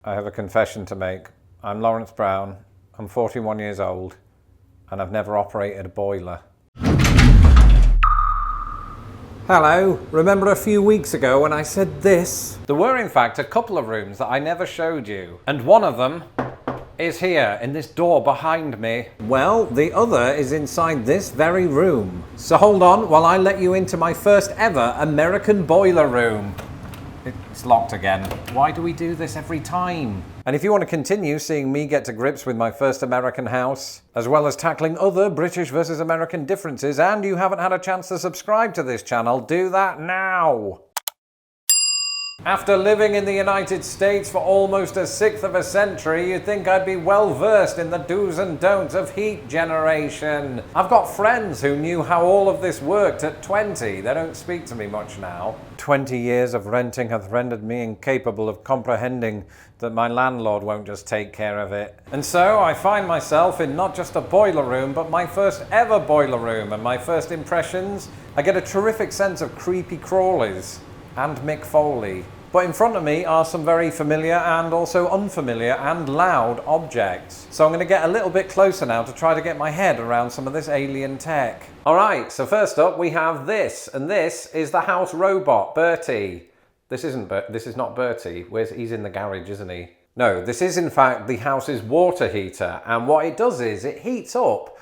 I have a confession to make. I'm Lawrence Brown, I'm 41 years old, and I've never operated a boiler. Hello, remember a few weeks ago when I said this? There were in fact a couple of rooms that I never showed you, and one of them is here in this door behind me. Well, the other is inside this very room. So hold on while I let you into my first ever American boiler room. It's locked again. Why do we do this every time? And if you want to continue seeing me get to grips with my first American house, as well as tackling other British versus American differences, and you haven't had a chance to subscribe to this channel, do that now. After living in the United States for almost a sixth of a century, you'd think I'd be well versed in the do's and don'ts of heat generation. I've got friends who knew how all of this worked at 20. They don't speak to me much now. 20 years of renting hath rendered me incapable of comprehending that my landlord won't just take care of it. And so I find myself in not just a boiler room, but my first ever boiler room, and my first impressions, I get a terrific sense of creepy crawlies and Mick Foley. But in front of me are some very familiar and also unfamiliar and loud objects. So I'm going to get a little bit closer now to try to get my head around some of this alien tech. Alright, so first up we have this, and this is the house robot, Bertie. This is not Bertie. He's in the garage, isn't he? No, this is in fact the house's water heater, and what it does is it heats up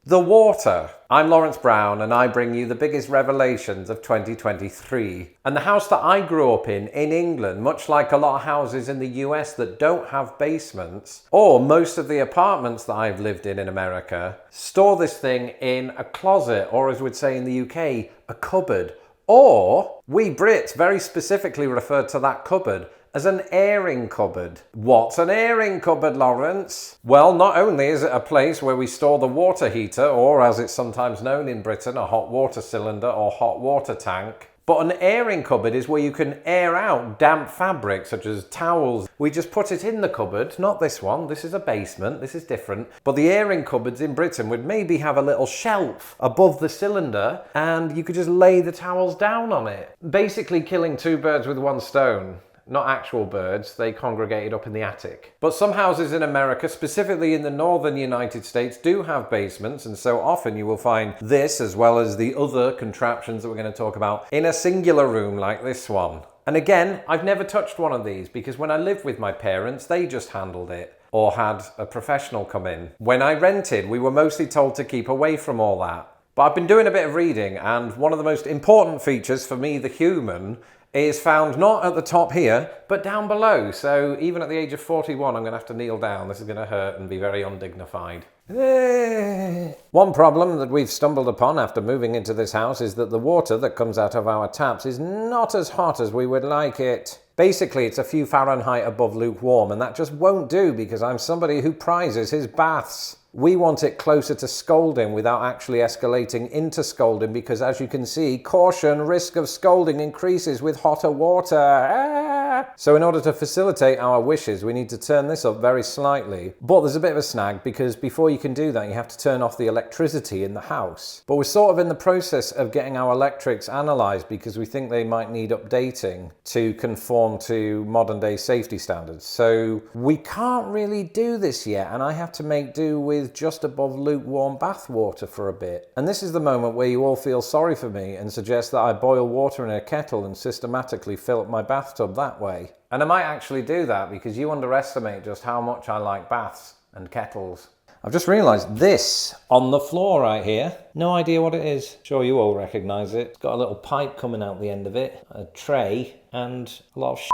the water. I'm Lawrence Brown, and I bring you the biggest revelations of 2023. And the house that I grew up in England, much like a lot of houses in the US that don't have basements, or most of the apartments that I've lived in America, store this thing in a closet, or as we'd say in the UK, a cupboard. Or we Brits very specifically refer to that cupboard as an airing cupboard. What's an airing cupboard, Lawrence? Well, not only is it a place where we store the water heater, or as it's sometimes known in Britain, a hot water cylinder or hot water tank, but an airing cupboard is where you can air out damp fabric such as towels. We just put it in the cupboard, not this one. This is a basement, this is different. But the airing cupboards in Britain would maybe have a little shelf above the cylinder, and you could just lay the towels down on it. Basically killing two birds with one stone. Not actual birds, they congregated up in the attic. But some houses in America, specifically in the northern United States, do have basements, and so often you will find this, as well as the other contraptions that we're going to talk about, in a singular room like this one. And again, I've never touched one of these, because when I lived with my parents, they just handled it, or had a professional come in. When I rented, we were mostly told to keep away from all that. But I've been doing a bit of reading, and one of the most important features for me, the human, is found not at the top here, but down below. So even at the age of 41, I'm going to have to kneel down. This is going to hurt and be very undignified. One problem that we've stumbled upon after moving into this house is that the water that comes out of our taps is not as hot as we would like it. Basically, it's a few Fahrenheit above lukewarm, and that just won't do because I'm somebody who prizes his baths. We want it closer to scalding without actually escalating into scalding because, as you can see, caution, risk of scalding increases with hotter water. So in order to facilitate our wishes, we need to turn this up very slightly. But there's a bit of a snag because before you can do that, you have to turn off the electricity in the house. But we're sort of in the process of getting our electrics analysed because we think they might need updating to conform to modern day safety standards. So we can't really do this yet, and I have to make do with just above lukewarm bath water for a bit. And this is the moment where you all feel sorry for me and suggest that I boil water in a kettle and systematically fill up my bathtub that way. And I might actually do that because you underestimate just how much I like baths and kettles. I've just realised this on the floor right here. No idea what it is. Sure you all recognise it. It's got a little pipe coming out the end of it, a tray, and a lot of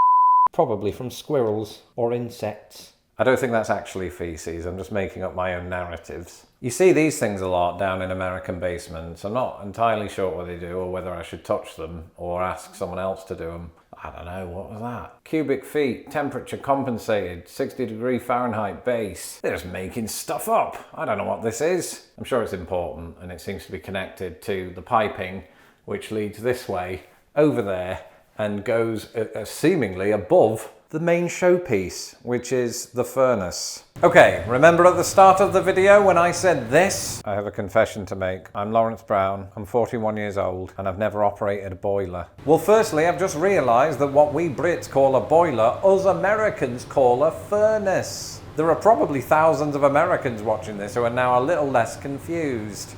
probably from squirrels or insects. I don't think that's actually feces, I'm just making up my own narratives. You see these things a lot down in American basements. I'm not entirely sure what they do or whether I should touch them or ask someone else to do them. I don't know, what was that? Cubic feet, temperature compensated, 60° Fahrenheit base. They're just making stuff up. I don't know what this is. I'm sure it's important and it seems to be connected to the piping which leads this way, over there, and goes seemingly above the main showpiece, which is the furnace. Okay, remember at the start of the video when I said this? I have a confession to make. I'm Lawrence Brown, I'm 41 years old, and I've never operated a boiler. Well, firstly, I've just realised that what we Brits call a boiler, us Americans call a furnace. There are probably thousands of Americans watching this who are now a little less confused.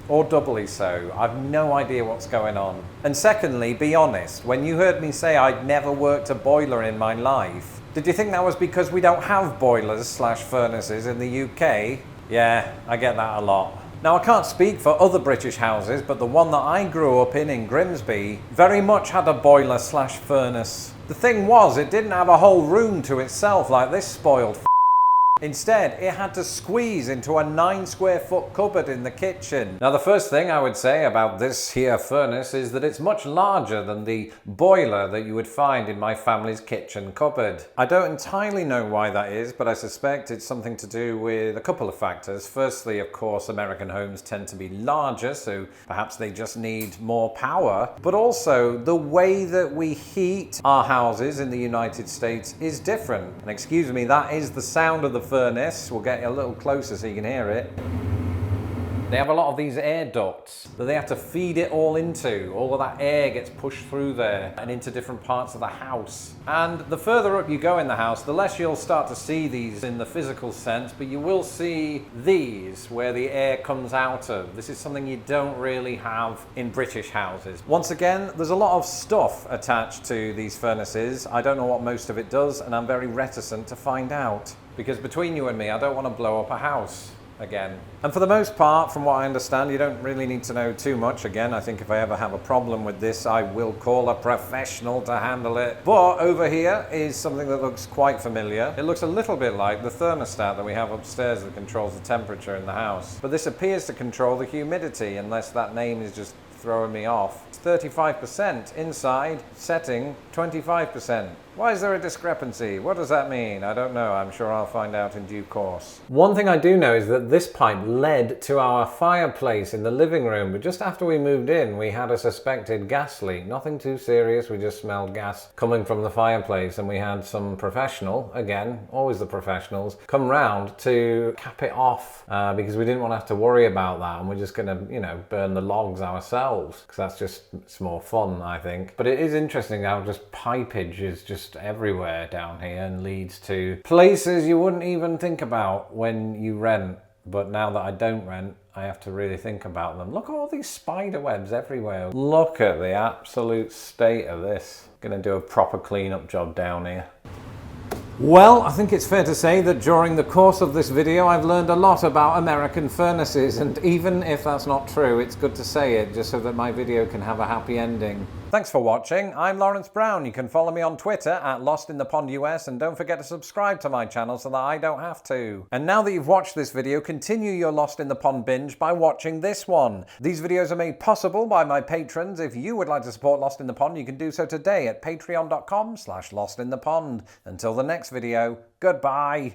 Or doubly so. I've no idea what's going on. And secondly, be honest, when you heard me say I'd never worked a boiler in my life, did you think that was because we don't have boilers/furnaces in the UK? Yeah, I get that a lot. Now, I can't speak for other British houses, but the one that I grew up in Grimsby very much had a boiler/furnace. The thing was, it didn't have a whole room to itself like this spoiled Instead, it had to squeeze into a 9-square-foot cupboard in the kitchen. Now, the first thing I would say about this here furnace is that it's much larger than the boiler that you would find in my family's kitchen cupboard. I don't entirely know why that is, but I suspect it's something to do with a couple of factors. Firstly, of course, American homes tend to be larger, so perhaps they just need more power. But also, the way that we heat our houses in the United States is different. And excuse me, that is the sound of the furnace. We'll get a little closer so you can hear it. They have a lot of these air ducts that they have to feed it all into. All of that air gets pushed through there and into different parts of the house. And the further up you go in the house, the less you'll start to see these in the physical sense, but you will see these where the air comes out of. This is something you don't really have in British houses. Once again, there's a lot of stuff attached to these furnaces. I don't know what most of it does, and I'm very reticent to find out. Because between you and me, I don't want to blow up a house again. And for the most part, from what I understand, you don't really need to know too much. Again, I think if I ever have a problem with this, I will call a professional to handle it. But over here is something that looks quite familiar. It looks a little bit like the thermostat that we have upstairs that controls the temperature in the house. But this appears to control the humidity, unless that name is just throwing me off. It's 35% inside, setting 25%. Why is there a discrepancy? What does that mean? I don't know. I'm sure I'll find out in due course. One thing I do know is that this pipe led to our fireplace in the living room, but just after we moved in, we had a suspected gas leak. Nothing too serious. We just smelled gas coming from the fireplace, and we had some professional, again, always the professionals, come round to cap it off because we didn't want to have to worry about that, and we're just going to, you know, burn the logs ourselves because that's just, it's more fun, I think. But it is interesting how just pipage is just everywhere down here and leads to places you wouldn't even think about when you rent. But now that I don't rent, I have to really think about them. Look at all these spider webs everywhere. Look at the absolute state of this. Gonna do a proper cleanup job down here. Well, I think it's fair to say that during the course of this video I've learned a lot about American furnaces, and even if that's not true, it's good to say it just so that my video can have a happy ending. Thanks for watching. I'm Lawrence Brown. You can follow me on Twitter at LostInThePondUS, and don't forget to subscribe to my channel so that I don't have to. And now that you've watched this video, continue your Lost in the Pond binge by watching this one. These videos are made possible by my patrons. If you would like to support Lost in the Pond, you can do so today at patreon.com/LostInThePond. Until the next video, goodbye.